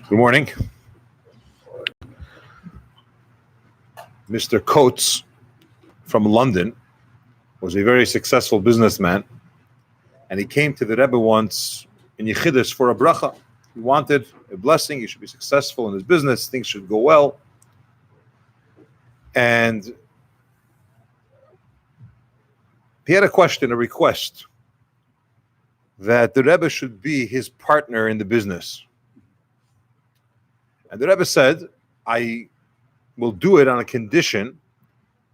Good morning. Mr. Coates from London was a very successful businessman, and he came to the Rebbe once in Yechidus for a bracha. He wanted a blessing. He should be successful in his business. Things should go well. And he had a question, a request, that the Rebbe should be his partner in the business. And the Rebbe said, I will do it on a condition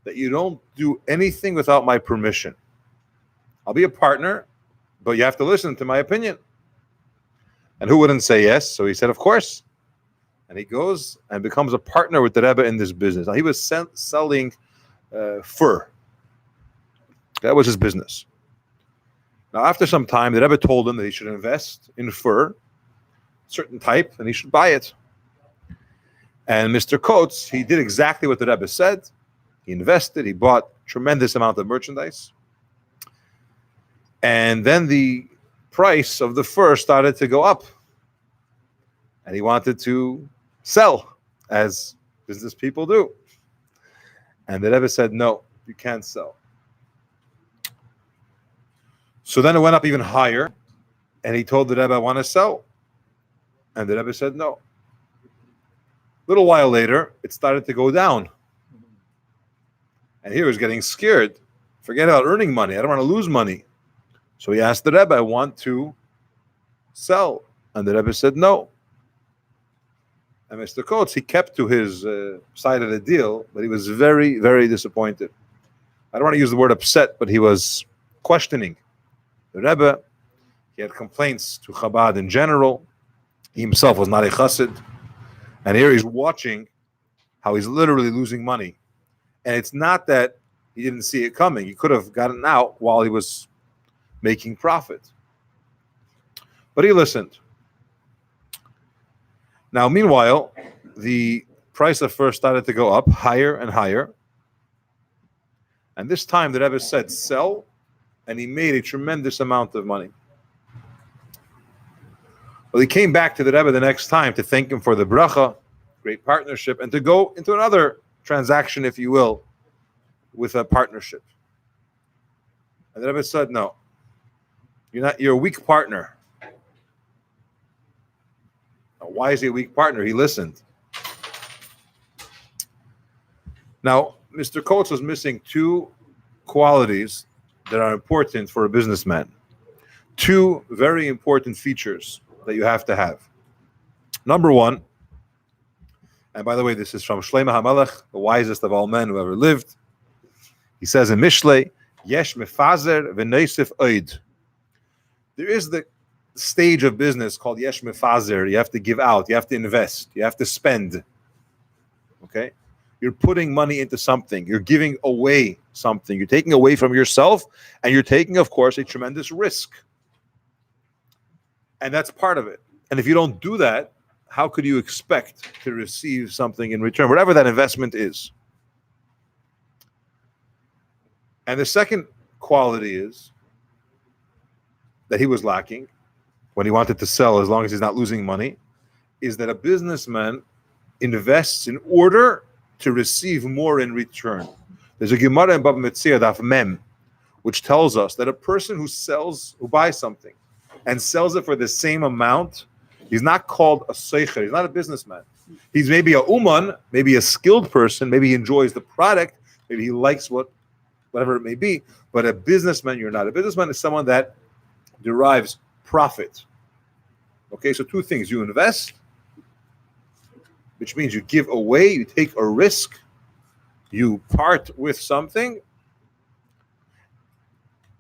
that you don't do anything without my permission. I'll be a partner, but you have to listen to my opinion. And who wouldn't say yes? So he said, of course. And he goes and becomes a partner with the Rebbe in this business. Now, he was selling fur. That was his business. Now, after some time, the Rebbe told him that he should invest in fur, certain type, and he should buy it. And Mr. Coates, he did exactly what the Rebbe said. He invested, he bought tremendous amount of merchandise. And then the price of the fur started to go up. And he wanted to sell, as business people do. And the Rebbe said, no, you can't sell. So then it went up even higher. And he told the Rebbe, I want to sell. And the Rebbe said, no. A little while later, it started to go down. And he was getting scared. Forget about earning money. I don't want to lose money. So he asked the Rebbe, I want to sell. And the Rebbe said, no. And Mr. Coates, he kept to his side of the deal, but he was very, very disappointed. I don't want to use the word upset, but he was questioning the Rebbe. He had complaints to Chabad in general. He himself was not a chassid. And here he's watching how he's literally losing money. And it's not that he didn't see it coming. He could have gotten out while he was making profit. But he listened. Now, meanwhile, the price of fur started to go up higher and higher. And this time the Rebbe said, sell, and he made a tremendous amount of money. Well, he came back to the Rebbe the next time to thank him for the bracha, great partnership, and to go into another transaction, if you will, with a partnership. And the Rebbe said, no, you're a weak partner. Now, why is he a weak partner? He listened. Now, Mr. Coates was missing two qualities that are important for a businessman. Two very important features that you have to have. Number one, and by the way, this is from Shlomo HaMelech, the wisest of all men who ever lived. He says in Mishlei, Yesh mefazer v'neisif oid. There is the stage of business called Yesh mefazer. You have to give out, you have to invest, you have to spend. Okay? You're putting money into something. You're giving away something. You're taking away from yourself, and you're taking, of course, a tremendous risk. And that's part of it. And if you don't do that, how could you expect to receive something in return, whatever that investment is? And the second quality is that he was lacking when he wanted to sell, as long as he's not losing money, is that a businessman invests in order to receive more in return. There's a Gemara in Baba Metzia Daf Mem, which tells us that a person who buys something and sells it for the same amount, he's not called a seicher. He's not a businessman. He's maybe a uman, maybe a skilled person. Maybe he enjoys the product. Maybe he likes whatever it may be. But a businessman, you're not. A businessman is someone that derives profit. Okay, so two things. You invest, which means you give away, you take a risk, you part with something,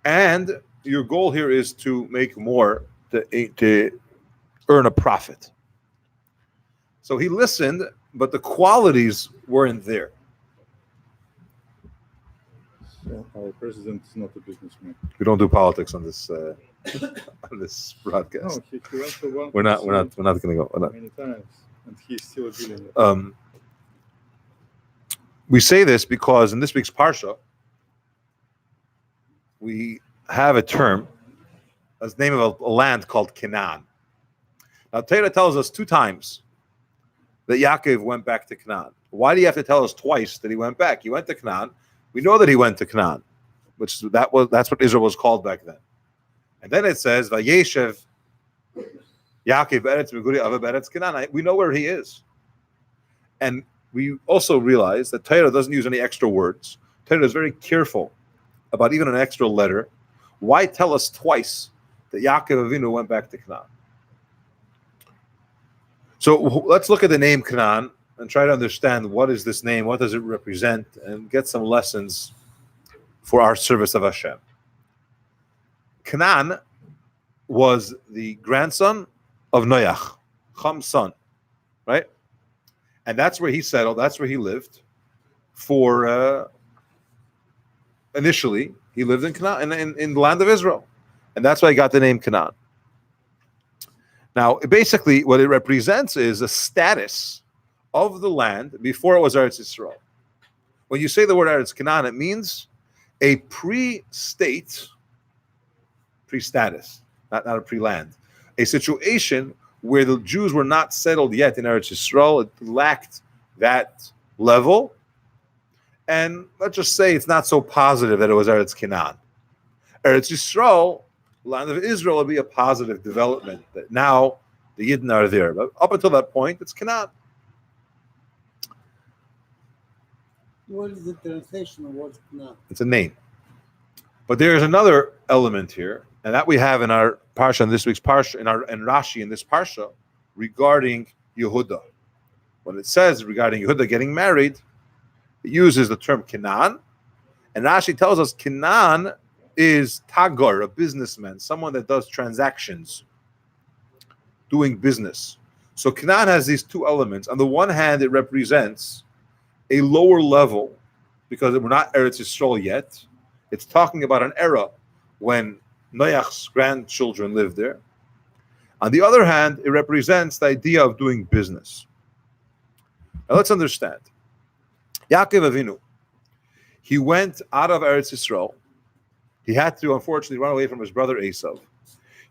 and your goal here is to make more, to earn a profit. So he listened, but the qualities weren't there. So our president is not a businessman. We don't do politics on this on this broadcast. No, he went to one. We're not going to go. Many times, and he's still a billionaire. We say this because in this week's parsha, we have a term, as the name of a land called Canaan. Now, Torah tells us two times that Yaakov went back to Canaan. Why do you have to tell us twice that he went back? He went to Canaan. We know that he went to Canaan, that's what Israel was called back then. And then it says, Vayeshev Yaakov Eretz Meguri Ava Eretz Canaan. We know where he is. And we also realize that Torah doesn't use any extra words. Torah is very careful about even an extra letter. Why tell us twice that Yaakov Avinu went back to Canaan? So let's look at the name Canaan and try to understand what is this name, what does it represent, and get some lessons for our service of Hashem. Canaan was the grandson of Noach, Ham's son, right? And that's where he settled, that's where he lived for, initially, he lived in Canaan, in the land of Israel. And that's why he got the name Canaan. Now, basically, what it represents is a status of the land before it was Eretz Yisrael. When you say the word Eretz Canaan, it means a pre-state, pre-status, not a pre-land, a situation where the Jews were not settled yet in Eretz Yisrael. It lacked that level. And let's just say it's not so positive that it was Eretz Canaan. Eretz Yisrael, land of Israel, would be a positive development that now the Yidden are there. But up until that point, it's Canaan. What is the translation of word Canaan? It's a name. But there is another element here, and that we have in our parsha, in this week's parsha, in Rashi in this parsha, regarding Yehuda. When it says regarding Yehuda getting married, it uses the term Canaan, and Rashi tells us Canaan is Tagar, a businessman, someone that does transactions, doing business. So Canaan has these two elements. On the one hand, it represents a lower level, because we're not Eretz Yisrael yet. It's talking about an era when Noach's grandchildren lived there. On the other hand, it represents the idea of doing business. Now let's understand. Yaakov Avinu, he went out of Eretz Yisrael. He had to, unfortunately, run away from his brother Esav.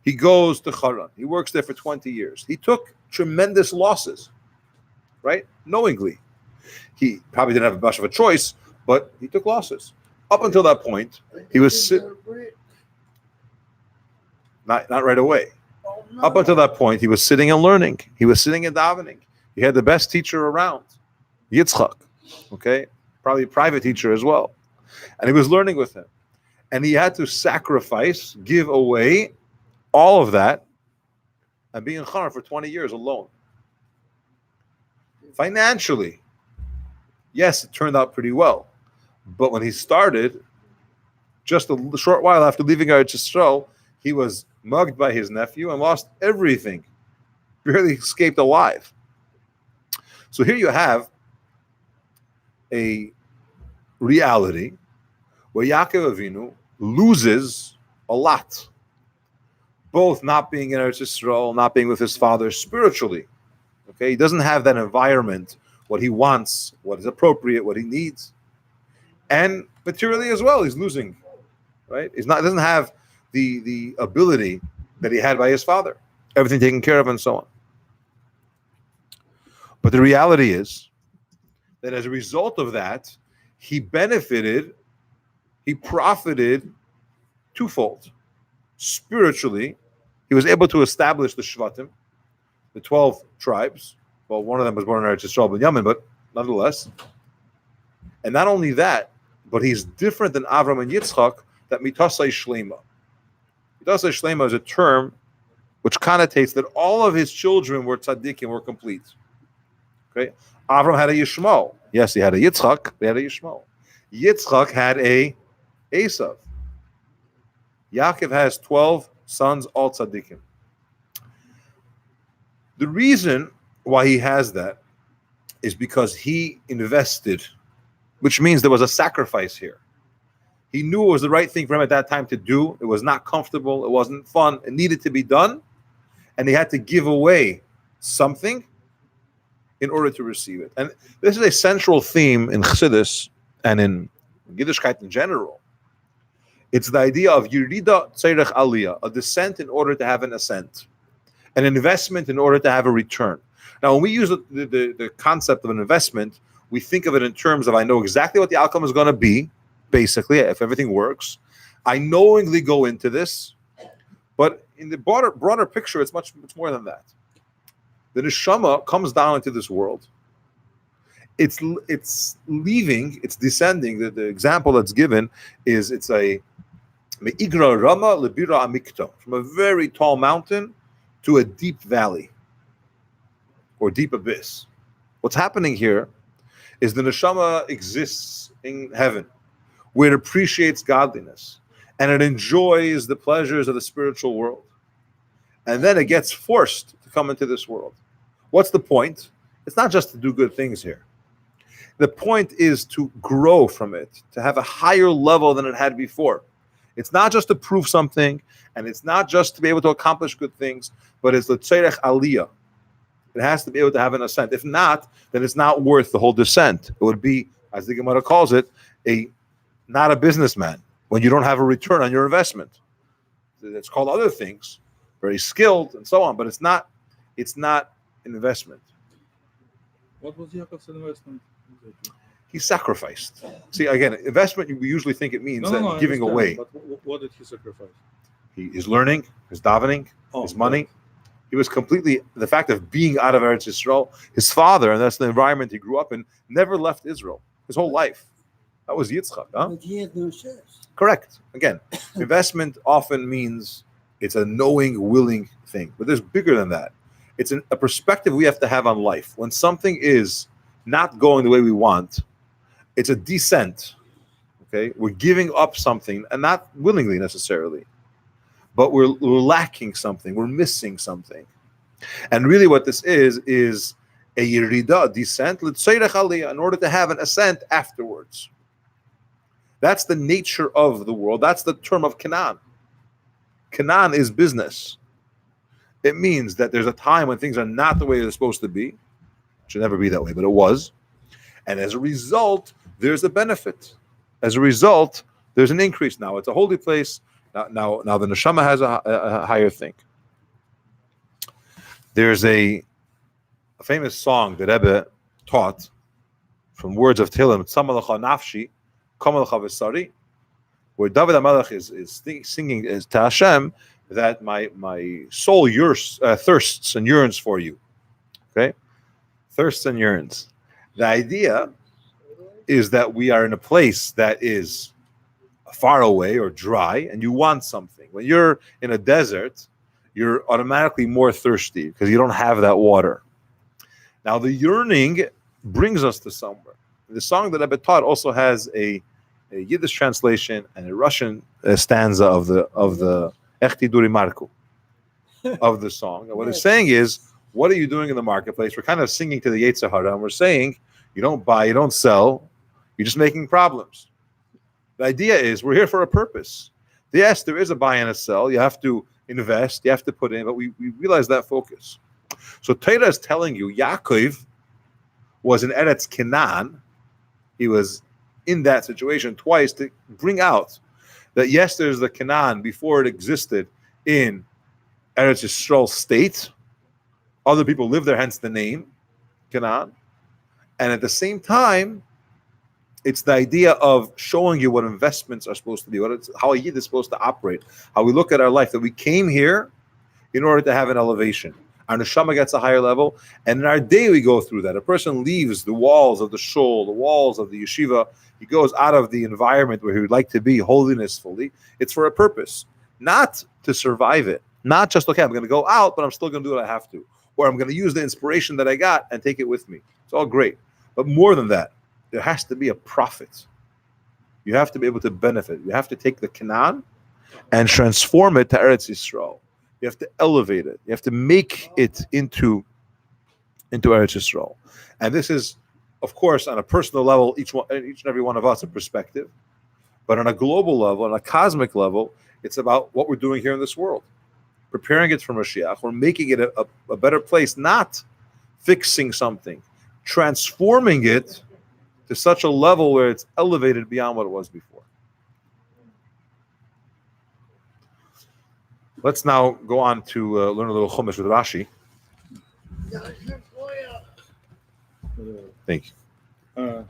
He goes to Charan. He works there for 20 years. He took tremendous losses, right? Knowingly. He probably didn't have much of a choice, but he took losses. Up until that point, he was not right away. Oh, no. Up until that point, he was sitting and learning. He was sitting and davening. He had the best teacher around, Yitzchak, okay? Probably a private teacher as well. And he was learning with him. And he had to sacrifice, give away all of that, and be in Charan for 20 years alone. Financially, yes, it turned out pretty well. But when he started, just a short while after leaving Eretz Yisrael, he was mugged by his nephew and lost everything. Barely escaped alive. So here you have a reality where Yaakov Avinu loses a lot. Both not being in Eretz Yisrael, not being with his father spiritually. Okay, he doesn't have that environment, what he wants, what is appropriate, what he needs. And materially as well, he's losing. Right? Doesn't have the ability that he had by his father. Everything taken care of and so on. But the reality is that as a result of that, he profited twofold. Spiritually, he was able to establish the Shvatim, the 12 tribes. Well, one of them was born in Eretz Yisrael, Binyamin, but nonetheless. And not only that, but he's different than Avram and Yitzchak, that mitasai shlema. Mitasai shlema is a term which connotates that all of his children were tzadikim, were complete. Okay, Avram had a Yishmael. Yes, he had a Yitzchak, but he had a Yishmael. Yitzchak had a Esav. Yaakov has 12 sons, all tzaddikim. The reason why he has that is because he invested, which means there was a sacrifice here. He knew it was the right thing for him at that time to do. It was not comfortable. It wasn't fun. It needed to be done. And he had to give away something in order to receive it. And this is a central theme in Chassidus and in Yiddishkeit in general. It's the idea of Yerida Tzerech Aliyah, a descent in order to have an ascent, an investment in order to have a return. Now, when we use the concept of an investment, we think of it in terms of I know exactly what the outcome is going to be, basically, if everything works. I knowingly go into this, but in the broader picture, it's much more than that. The Neshomo comes down into this world. It's leaving, it's descending. The example that's given is it's a Me'igra Rama Lebira Amikto, from a very tall mountain to a deep valley or deep abyss. What's happening here is the neshama exists in heaven, where it appreciates godliness and it enjoys the pleasures of the spiritual world. And then it gets forced to come into this world. What's the point? It's not just to do good things here. The point is to grow from it, to have a higher level than it had before. It's not just to prove something, and it's not just to be able to accomplish good things, but it's l'tzerech aliyah. It has to be able to have an ascent. If not, then it's not worth the whole descent. It would be, as the Gemara calls it, not a businessman when you don't have a return on your investment. It's called other things, very skilled and so on, but it's not an investment. What was Yakov's investment? He sacrificed. See, again, investment, we usually think it means giving away. But what did he sacrifice? His learning, his davening, his money. He was completely, the fact of being out of Eretz Yisrael, his father, and that's the environment he grew up in, never left Israel his whole life. That was Yitzchak. Huh? But he had no shares. Correct. Again, investment often means it's a knowing, willing thing. But there's bigger than that. It's a perspective we have to have on life. When something is not going the way we want, it's a descent. Okay? We're giving up something, and not willingly necessarily. But we're lacking something. We're missing something. And really what this is a yerida, a descent, in order to have an ascent afterwards. That's the nature of the world. That's the term of Canaan. Canaan is business. It means that there's a time when things are not the way they're supposed to be. It should never be that way, but it was. And as a result, there's a benefit. As a result, there's an increase now. It's a holy place. Now the neshama has a higher thing. There's a famous song that Rebbe taught from words of Tehillim, Tzamalacha Nafshi, Kamalacha Vesari, where David HaMelech is singing to Hashem that my soul thirsts and yearns for you. Okay? Thirsts and yearns. The idea is that we are in a place that is far away or dry, and you want something. When you're in a desert, you're automatically more thirsty because you don't have that water. Now, the yearning brings us to somewhere. The song that Rebbe taught also has a Yiddish translation and a Russian stanza of the Echti Duri Marku of the song. And what it's saying is, what are you doing in the marketplace? We're kind of singing to the Yetzer Hara, and we're saying, you don't buy, you don't sell, you're just making problems. The idea is we're here for a purpose. Yes, there is a buy and a sell. You have to invest, you have to put in, but we realize that focus. So Torah is telling you, Yakov was in Eretz Canaan. He was in that situation twice to bring out that yes, there's the Canaan before it existed in Eretz Yisrael state. Other people live there, hence the name Canaan. And at the same time, it's the idea of showing you what investments are supposed to be, how a Yid is supposed to operate, how we look at our life, that we came here in order to have an elevation. Our neshama gets a higher level, and in our day we go through that. A person leaves the walls of the shul, the walls of the yeshiva. He goes out of the environment where he would like to be holinessfully. It's for a purpose, not to survive it. Not just, okay, I'm going to go out, but I'm still going to do what I have to. Or I'm going to use the inspiration that I got and take it with me. It's all great. But more than that, there has to be a profit. You have to be able to benefit. You have to take the Canaan and transform it to Eretz Yisrael. You have to elevate it. You have to make it into Eretz Yisrael. And this is, of course, on a personal level, each and every one of us, a perspective. But on a global level, on a cosmic level, it's about what we're doing here in this world. Preparing it for Mashiach. We're making it a better place, not fixing something. Transforming it to such a level where it's elevated beyond what it was before. Let's now go on to learn a little Chumash with Rashi. Thank you.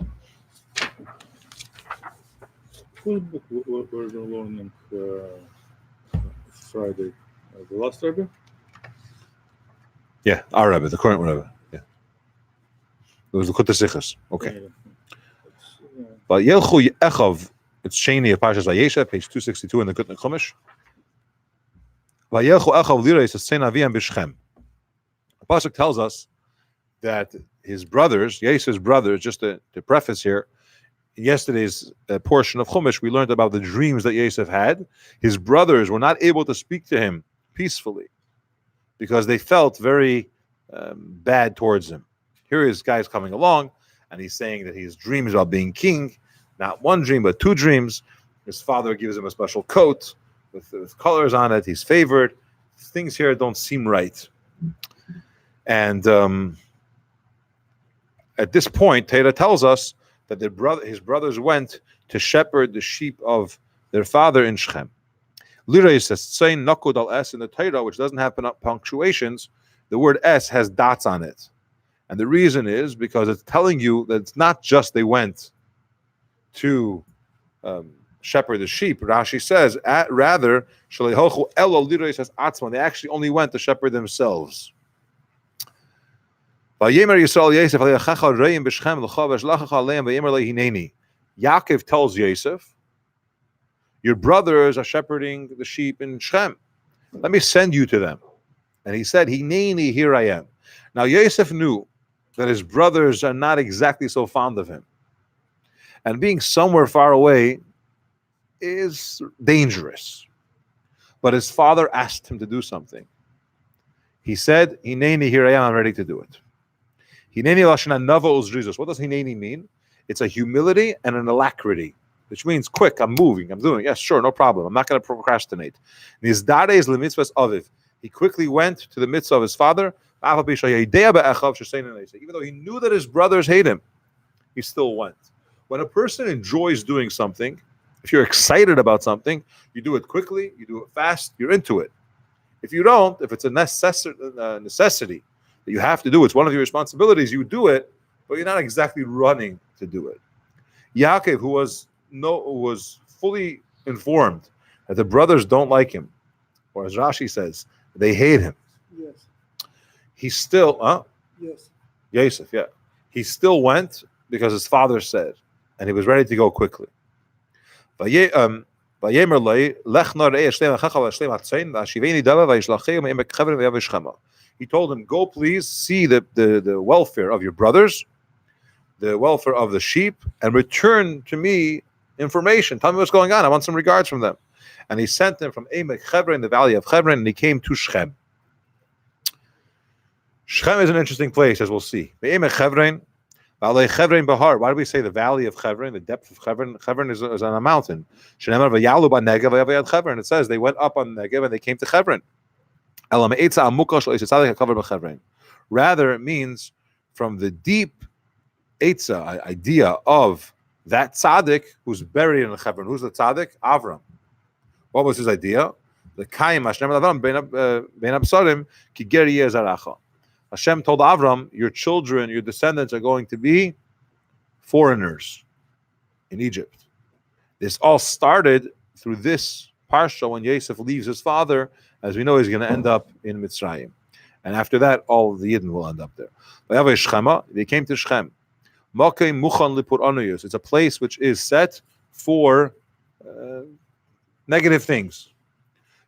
Whose book were we learning Friday? The last Rabbi? Yeah, our Rebbe, the current Rebbe. Yeah. It was the Kutta Sichas. Okay. Yeah. But Yelchu Echov, it's Shani of Parshas Vayesha, page 262 in the Kutner Chumash. Vayelchu Echov Lira is a Sein Aviam B'Shchem. The Pasuk tells us that his brothers, Yeshu's brothers, just to preface here, in yesterday's portion of Chumash, we learned about the dreams that Yosef had. His brothers were not able to speak to him peacefully because they felt very bad towards him. Here his guy's coming along, and he's saying that his dreams about being king, not one dream, but two dreams. His father gives him a special coat with colors on it. He's favored. Things here don't seem right. And at this point, Torah tells us that his brothers went to shepherd the sheep of their father in Shechem. Lira says, saying nakud al s in the Torah, which doesn't have punctuations, the word s has dots on it. And the reason is because it's telling you that it's not just they went to shepherd the sheep. Rashi says, rather, they actually only went to shepherd themselves. Yakov tells Yosef, your brothers are shepherding the sheep in Shechem. Let me send you to them. And he said, Hineni, here I am. Now Yosef knew that his brothers are not exactly so fond of him. And being somewhere far away is dangerous. But his father asked him to do something. He said, Hineni, here I am, I'm ready to do it. Hineni lashana nava uzrizos. What does hineni mean? It's a humility and an alacrity, which means quick, I'm moving, I'm doing. Yes, sure, no problem. I'm not going to procrastinate. Nizdare is lemitzvahs aviv. He quickly went to the mitzvah of his father. Even though he knew that his brothers hate him, he still went. When a person enjoys doing something, if you're excited about something, you do it quickly, you do it fast, you're into it. If you don't, if it's a necessity that you have to do, it's one of your responsibilities, you do it, but you're not exactly running to do it. Yakov, who was fully informed that the brothers don't like him, or as Rashi says, they hate him. Yes. He still, Yes. Yosef, yeah. He still went because his father said, and he was ready to go quickly. He told him, go please see the welfare of your brothers, the welfare of the sheep, and return to me information. Tell me what's going on. I want some regards from them. And he sent him from Emek Chevron, the valley of Chevron, and he came to Shechem. Shechem is an interesting place, as we'll see. Emek Chevron, Valley Chevron Bahar. Why do we say the valley of Chevron, the depth of Chevron? Chevron is on a mountain. It says they went up on Negev and they came to Chevron. Rather, it means from the deep idea of that tzaddik who's buried in Chevron. Who's the tzaddik? Avram. What was his idea? The Kaim Hashem Absarim ki geri zaracha. Hashem told Avram, your children, your descendants are going to be foreigners in Egypt. This all started through this parsha when Yosef leaves his father. As we know, he's going to end up in Mitzrayim. And after that, all the Yidden will end up there. They came to Shechem. It's a place which is set for negative things.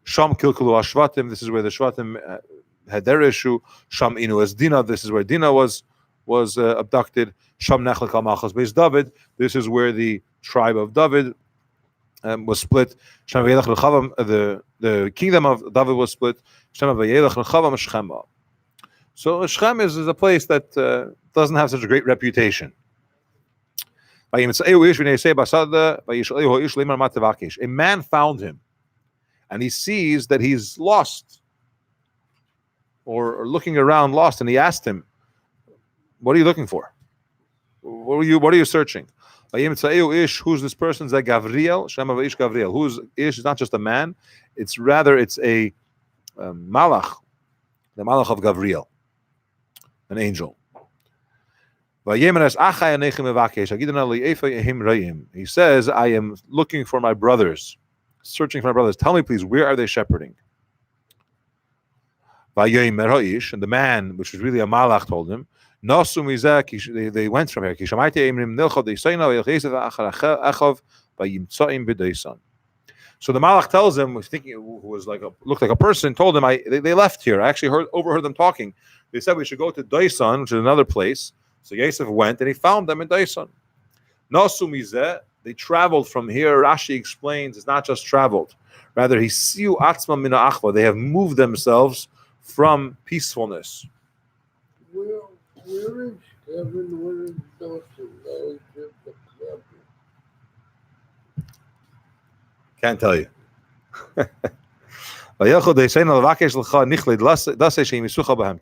Sham kilkulu ashvatim. This is where the shvatim had their issue. Sham inu es Dina. This is where Dina was abducted. Sham nechlek malchus beis David. This is where the tribe of David was split. Sham vayelach lechavam. The kingdom of David was split. Sham vayelach lechavam Shechem. So Shechem is a place that doesn't have such a great reputation. A man found him, and he sees that he's lost, or looking around lost, and he asked him, what are you looking for? What are you searching? Who's this person? Gavriel. Who's Ish? Is not just a man, it's a malach, the malach of Gavriel, an angel. He says, I am looking for my brothers, searching for my brothers. Tell me, please, where are they shepherding? And the man, which was really a malach, told him, they went from here. So the malach tells him, thinking who was looked like a person, told him, they left here. I actually overheard them talking. They said we should go to Daisan, which is another place. So Yosef went and he found them in Daisan. They traveled from here. Rashi explains it's not just traveled. Rather, he siu atzma min ha'achva. They have moved themselves from peacefulness. Where is Kevin? Where is Dawson? Can't tell you. To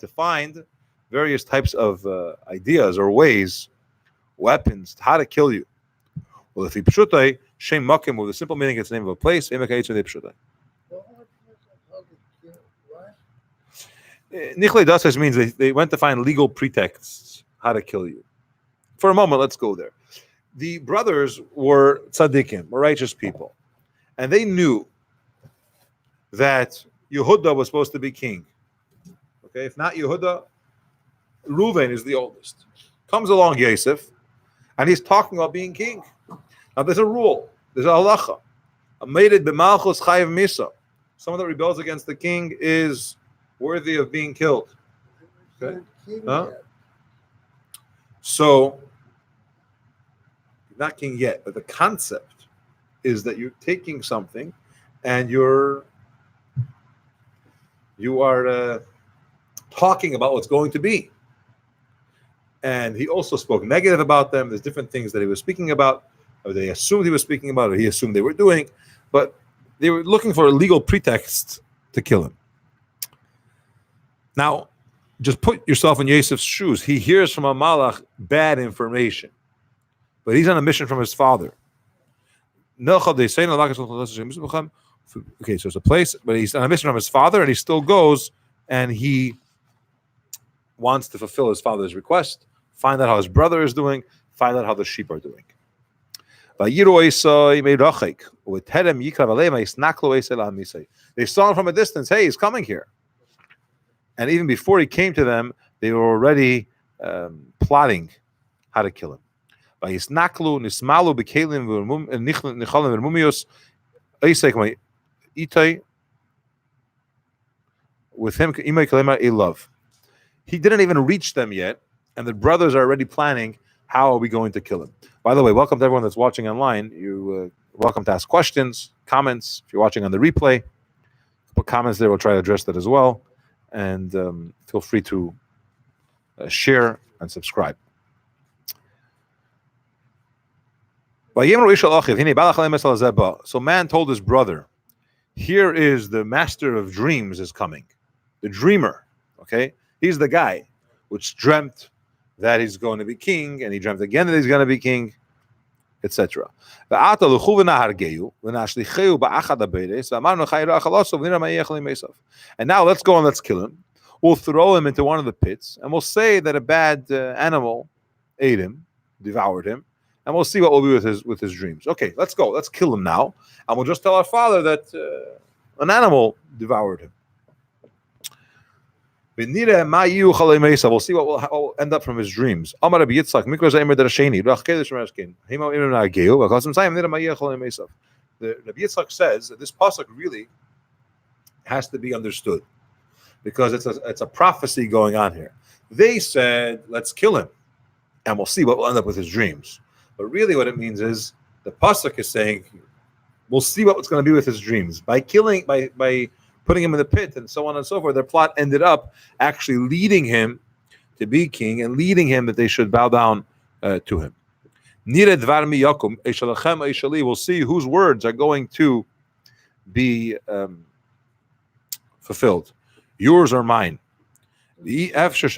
find various types of ideas or ways, weapons, how to kill you. Well, if he pshutai, shem makim, with the simple meaning, it's the name of a place. Nichlei dases means they went to find legal pretexts how to kill you. For a moment, let's go there. The brothers were tzadikim, were righteous people, and they knew that Yehuda was supposed to be king. Okay, if not Yehuda, Reuven is the oldest. Comes along Yosef, and he's talking about being king. Now there's a rule, there's a halacha. Amated b'malchus chayav misa. Someone that rebels against the king is worthy of being killed. Okay? Huh? So, not king yet, but the concept is that you're taking something and you are talking about what's going to be. And he also spoke negative about them. There's different things that he was speaking about, or they assumed he was speaking about, or he assumed they were doing, but they were looking for a legal pretext to kill him. Now, just put yourself in Yosef's shoes. He hears from a malach bad information, but he's on a mission from his father. Okay, so it's a place, but he's on a mission from his father, and he still goes, and he wants to fulfill his father's request, find out how his brother is doing, find out how the sheep are doing. They saw him from a distance. Hey, he's coming here. And even before he came to them, they were already plotting how to kill him. With him, love. He didn't even reach them yet, and the brothers are already planning how are we going to kill him. By the way, welcome to everyone that's watching online. You're welcome to ask questions, comments. If you're watching on the replay, put comments there. We'll try to address that as well. And feel free to share and subscribe. So man told his brother, here is the master of dreams is coming. The dreamer, okay? He's the guy which dreamt that he's going to be king, and he dreamt again that he's going to be king, etc. And now let's go and let's kill him. We'll throw him into one of the pits, and we'll say that a bad animal ate him, devoured him, and we'll see what will be with his dreams. Okay, let's go. Let's kill him now, and we'll just tell our father that an animal devoured him. We'll see what will end up from his dreams. The Rabbi Yitzchak says that this pasuk really has to be understood because it's a prophecy going on here. They said, let's kill him, and we'll see what will end up with his dreams. But really what it means is the pasuk is saying, we'll see what's going to be with his dreams. By putting him in the pit and so on and so forth, their plot ended up actually leading him to be king and leading him that they should bow down to him. We'll see whose words are going to be fulfilled. Yours or mine. Rashi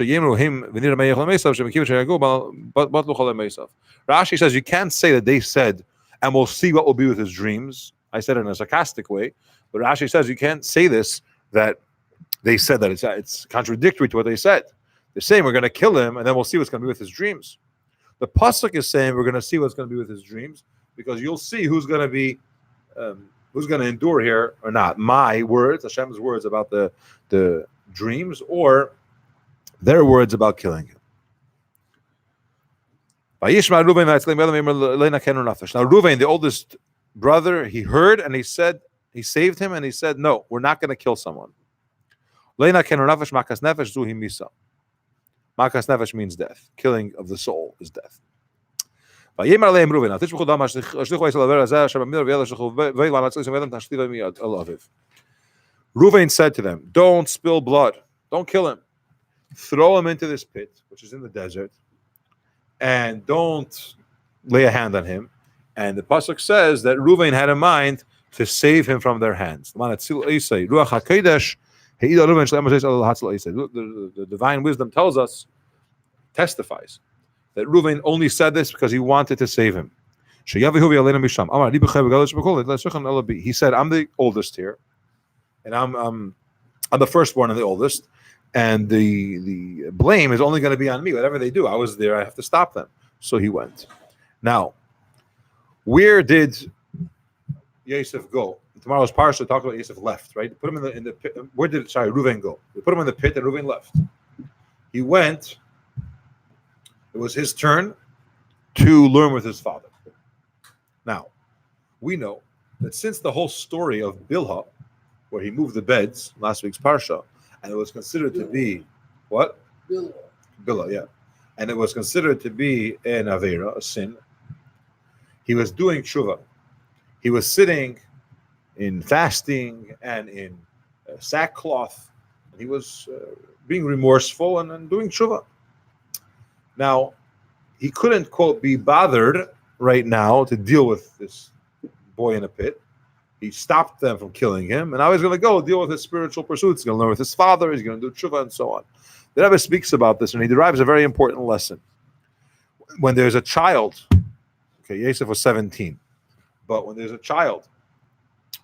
says you can't say that they said, and we'll see what will be with his dreams. I said it in a sarcastic way, but Rashi says you can't say this, that they said that it's contradictory to what they said. They're saying we're going to kill him, and then we'll see what's going to be with his dreams. The pasuk is saying we're going to see what's going to be with his dreams, because you'll see who's going to endure here or not. My words, Hashem's words about the dreams, or their words about killing him. Now Reuven, the oldest brother, he heard and he saved him, and he said, no, we're not going to kill someone. Makas nefesh means death. Killing of the soul is death. Reuven said to them, don't spill blood. Don't kill him. Throw him into this pit, which is in the desert, and don't lay a hand on him. And the pasuk says that Reuven had in mind to save him from their hands. The divine wisdom tells us, testifies, that Reuven only said this because he wanted to save him. He said, I'm the oldest here, and I'm the firstborn and the oldest, and the blame is only going to be on me. Whatever they do, I was there, I have to stop them. So he went. Now, where did Yosef go? Tomorrow's parsha talk about Yosef left, right? Put him in the pit. Where did Reuven go? They put him in the pit, and Reuven left. He went. It was his turn to learn with his father. Now, we know that since the whole story of Bilhah, where he moved the beds, last week's parsha, and it was considered to be what? Bilhah, yeah. And it was considered to be an avera, a sin. He was doing tshuva. He was sitting in fasting and in sackcloth. He was being remorseful and doing tshuva. Now, he couldn't, quote, be bothered right now to deal with this boy in a pit. He stopped them from killing him, and now he's going to go deal with his spiritual pursuits. He's going to learn with his father. He's going to do tshuva and so on. The Rabbi speaks about this, and he derives a very important lesson. When there's a child, okay, Yosef was 17, but when there's a child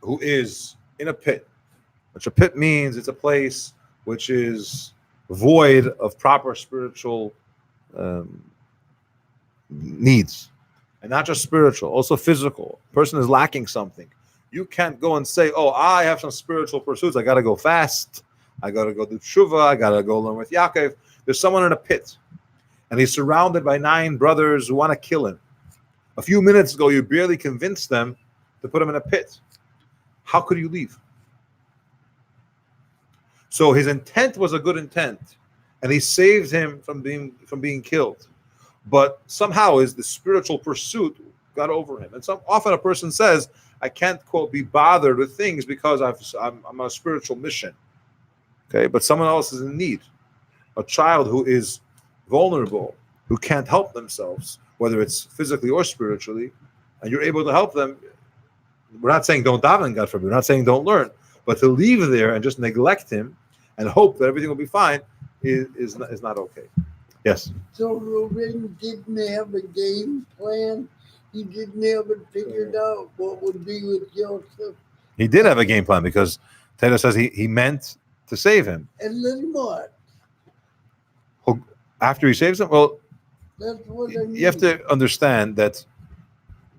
who is in a pit, which a pit means it's a place which is void of proper spiritual needs, and not just spiritual, also physical. A person is lacking something. You can't go and say, oh, I have some spiritual pursuits. I got to go fast. I got to go do tshuva. I got to go learn with Yakov. There's someone in a pit, and he's surrounded by 9 brothers who want to kill him. A few minutes ago, you barely convinced them to put him in a pit. How could you leave? So his intent was a good intent, and he saved him from being killed. But somehow the spiritual pursuit got over him. And often a person says, I can't, quote, be bothered with things because I'm on a spiritual mission. Okay, but someone else is in need. A child who is vulnerable, who can't help themselves, whether it's physically or spiritually, and you're able to help them. We're not saying don't daven, God forbid. We're not saying don't learn. But to leave there and just neglect him and hope that everything will be fine is not okay. Yes? So Reuben didn't have a game plan. He didn't have it figured out what would be with Joseph. He did have a game plan, because Taylor says he meant to save him. And then what? After he saves him, well, That's what I mean. you have to understand that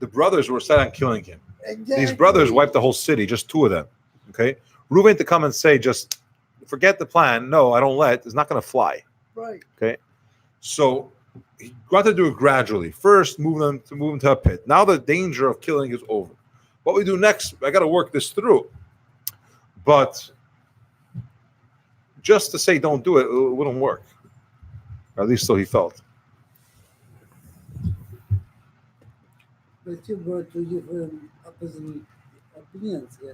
the brothers were set on killing him. Exactly. These brothers wiped the whole city, just 2 of them. Okay? Reuven to come and say, just forget the plan. No, I don't let. It's not going to fly. Right. Okay? So he got to do it gradually. First, move them to a pit. Now the danger of killing is over. What we do next, I got to work this through. But just to say don't do it, it wouldn't work. Or at least so he felt. But you brought 2 different opposing opinions here.